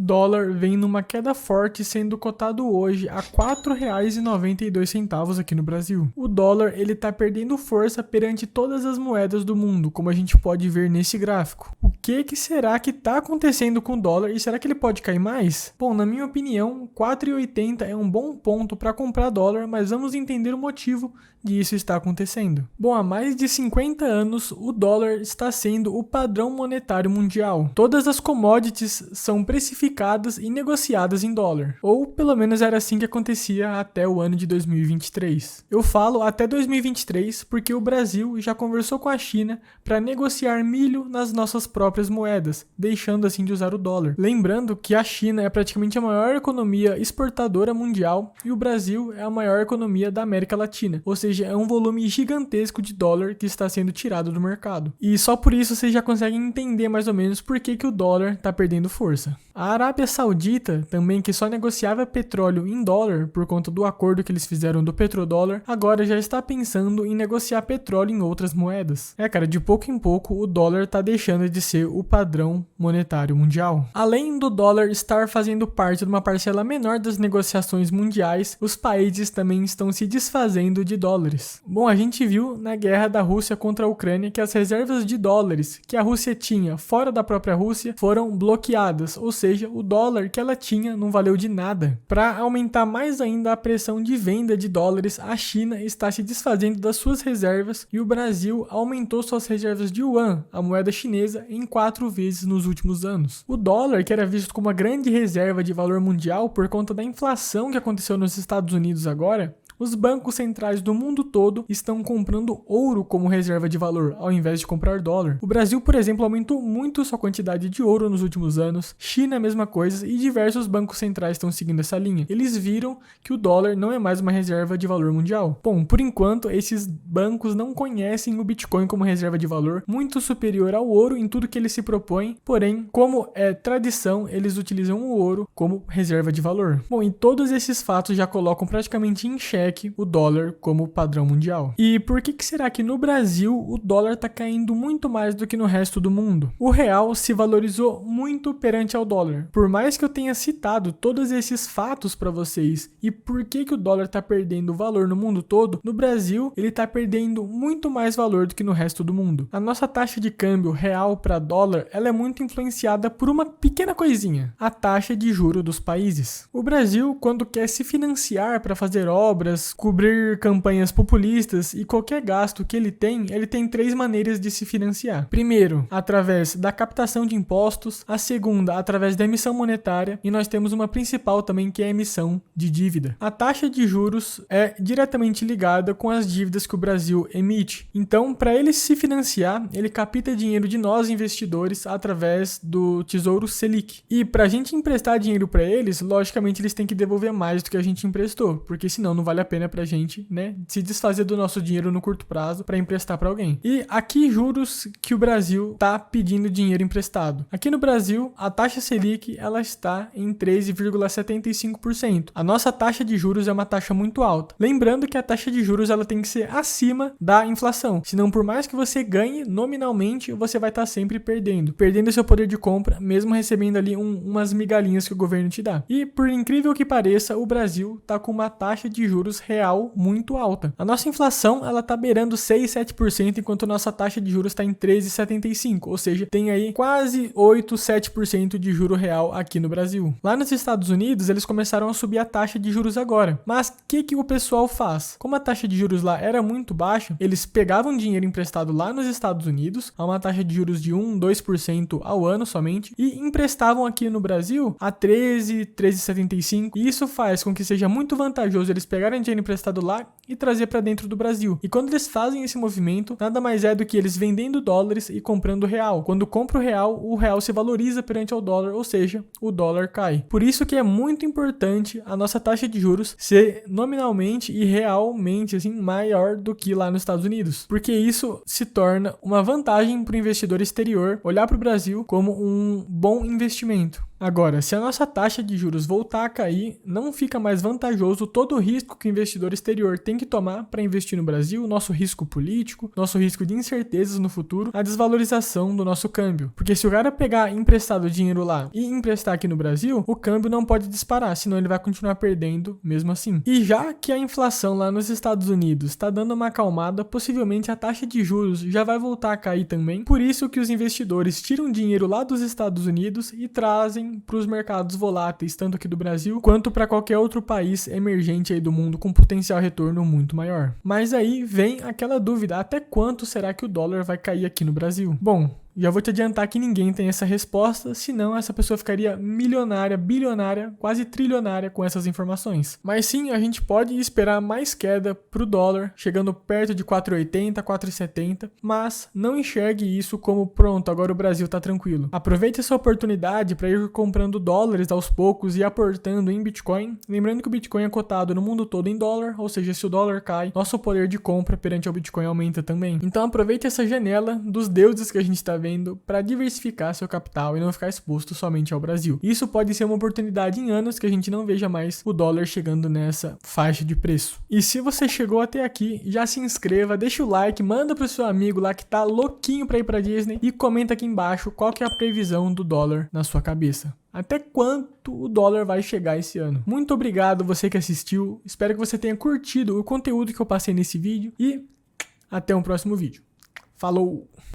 Dólar vem numa queda forte, sendo cotado hoje a R$ 4,92 aqui no Brasil. O dólar ele tá perdendo força perante todas as moedas do mundo, como a gente pode ver nesse gráfico. O que será que está acontecendo com o dólar e será que ele pode cair mais? Bom, na minha opinião, 4,80 é um bom ponto para comprar dólar, mas vamos entender o motivo disso está acontecendo. Bom, há mais de 50 anos, o dólar está sendo o padrão monetário mundial. Todas as commodities são precificadas e negociadas em dólar, ou pelo menos era assim que acontecia até o ano de 2023. Eu falo até 2023 porque o Brasil já conversou com a China para negociar milho nas nossas próprias moedas, deixando assim de usar o dólar. Lembrando que a China é praticamente a maior economia exportadora mundial e o Brasil é a maior economia da América Latina, ou seja, é um volume gigantesco de dólar que está sendo tirado do mercado. E só por isso vocês já conseguem entender mais ou menos por que o dólar está perdendo força. A Arábia Saudita, também que só negociava petróleo em dólar por conta do acordo que eles fizeram do petrodólar, agora já está pensando em negociar petróleo em outras moedas. Cara, de pouco em pouco o dólar está deixando de ser o padrão monetário mundial. Além do dólar estar fazendo parte de uma parcela menor das negociações mundiais, os países também estão se desfazendo de dólares. Bom, a gente viu na guerra da Rússia contra a Ucrânia que as reservas de dólares que a Rússia tinha fora da própria Rússia foram bloqueadas, ou seja, o dólar que ela tinha não valeu de nada. Para aumentar mais ainda a pressão de venda de dólares, a China está se desfazendo das suas reservas e o Brasil aumentou suas reservas de yuan, a moeda chinesa, em 4 vezes nos últimos anos. O dólar, que era visto como uma grande reserva de valor mundial por conta da inflação que aconteceu nos Estados Unidos agora, os bancos centrais do mundo todo estão comprando ouro como reserva de valor, ao invés de comprar dólar. O Brasil, por exemplo, aumentou muito sua quantidade de ouro nos últimos anos, China a mesma coisa e diversos bancos centrais estão seguindo essa linha. Eles viram que o dólar não é mais uma reserva de valor mundial. Bom, por enquanto, esses bancos não conhecem o Bitcoin como reserva de valor, muito superior ao ouro em tudo que ele se propõe, porém, como é tradição, eles utilizam o ouro como reserva de valor. Bom, e todos esses fatos já colocam praticamente em xeque o dólar como padrão mundial. E por que será que no Brasil o dólar está caindo muito mais do que no resto do mundo? O real se valorizou muito perante ao dólar. Por mais que eu tenha citado todos esses fatos para vocês e por que o dólar está perdendo valor no mundo todo, no Brasil ele está perdendo muito mais valor do que no resto do mundo. A nossa taxa de câmbio real para dólar ela é muito influenciada por uma pequena coisinha, a taxa de juro dos países. O Brasil, quando quer se financiar para fazer obras, cobrir campanhas populistas e qualquer gasto que ele tem 3 maneiras de se financiar. Primeiro, através da captação de impostos, a segunda, através da emissão monetária, e nós temos uma principal também que é a emissão de dívida. A taxa de juros é diretamente ligada com as dívidas que o Brasil emite. Então, para ele se financiar, ele capta dinheiro de nós investidores através do Tesouro Selic. E para a gente emprestar dinheiro para eles, logicamente eles têm que devolver mais do que a gente emprestou, porque senão não vale a pena pra gente, se desfazer do nosso dinheiro no curto prazo para emprestar para alguém. E aqui juros que o Brasil tá pedindo dinheiro emprestado. Aqui no Brasil, a taxa Selic, ela está em 13,75%. A nossa taxa de juros é uma taxa muito alta. Lembrando que a taxa de juros ela tem que ser acima da inflação. Senão, por mais que você ganhe nominalmente, você vai estar sempre perdendo seu poder de compra, mesmo recebendo ali umas migalhinhas que o governo te dá. E por incrível que pareça, o Brasil tá com uma taxa de juros real muito alta. A nossa inflação ela tá beirando 6, 7%, enquanto a nossa taxa de juros está em 13,75%, ou seja, tem aí quase 8, 7% de juro real aqui no Brasil. Lá nos Estados Unidos, eles começaram a subir a taxa de juros agora. Mas o que o pessoal faz? Como a taxa de juros lá era muito baixa, eles pegavam dinheiro emprestado lá nos Estados Unidos, a uma taxa de juros de 1, 2% ao ano somente, e emprestavam aqui no Brasil a 13, 13,75%. E isso faz com que seja muito vantajoso eles pegarem dinheiro emprestado lá e trazer para dentro do Brasil. E quando eles fazem esse movimento, nada mais é do que eles vendendo dólares e comprando real. Quando compra o real se valoriza perante ao dólar, ou seja, o dólar cai. Por isso que é muito importante a nossa taxa de juros ser nominalmente e realmente maior do que lá nos Estados Unidos, porque isso se torna uma vantagem para o investidor exterior olhar para o Brasil como um bom investimento. Agora, se a nossa taxa de juros voltar a cair, não fica mais vantajoso todo o risco que o investidor exterior tem que tomar para investir no Brasil, nosso risco político, nosso risco de incertezas no futuro, a desvalorização do nosso câmbio. Porque se o cara pegar emprestado dinheiro lá e emprestar aqui no Brasil, o câmbio não pode disparar, senão ele vai continuar perdendo mesmo assim. E já que a inflação lá nos Estados Unidos está dando uma acalmada, possivelmente a taxa de juros já vai voltar a cair também. Por isso que os investidores tiram dinheiro lá dos Estados Unidos e trazem para os mercados voláteis, tanto aqui do Brasil quanto para qualquer outro país emergente aí do mundo com potencial retorno muito maior. Mas aí vem aquela dúvida, até quanto será que o dólar vai cair aqui no Brasil? Bom, já vou te adiantar que ninguém tem essa resposta, senão essa pessoa ficaria milionária, bilionária, quase trilionária com essas informações. Mas sim, a gente pode esperar mais queda pro dólar, chegando perto de 4,80, 4,70, mas não enxergue isso como pronto, agora o Brasil tá tranquilo. Aproveite essa oportunidade para ir comprando dólares aos poucos e aportando em Bitcoin, lembrando que o Bitcoin é cotado no mundo todo em dólar, ou seja, se o dólar cai, nosso poder de compra perante ao Bitcoin aumenta também. Então aproveite essa janela dos deuses que a gente tá vendo para diversificar seu capital e não ficar exposto somente ao Brasil. Isso pode ser uma oportunidade em anos que a gente não veja mais o dólar chegando nessa faixa de preço. E se você chegou até aqui, já se inscreva, deixa o like, manda pro seu amigo lá que tá louquinho para ir para Disney e comenta aqui embaixo qual que é a previsão do dólar na sua cabeça. Até quanto o dólar vai chegar esse ano? Muito obrigado você que assistiu, espero que você tenha curtido o conteúdo que eu passei nesse vídeo e até um próximo vídeo. Falou!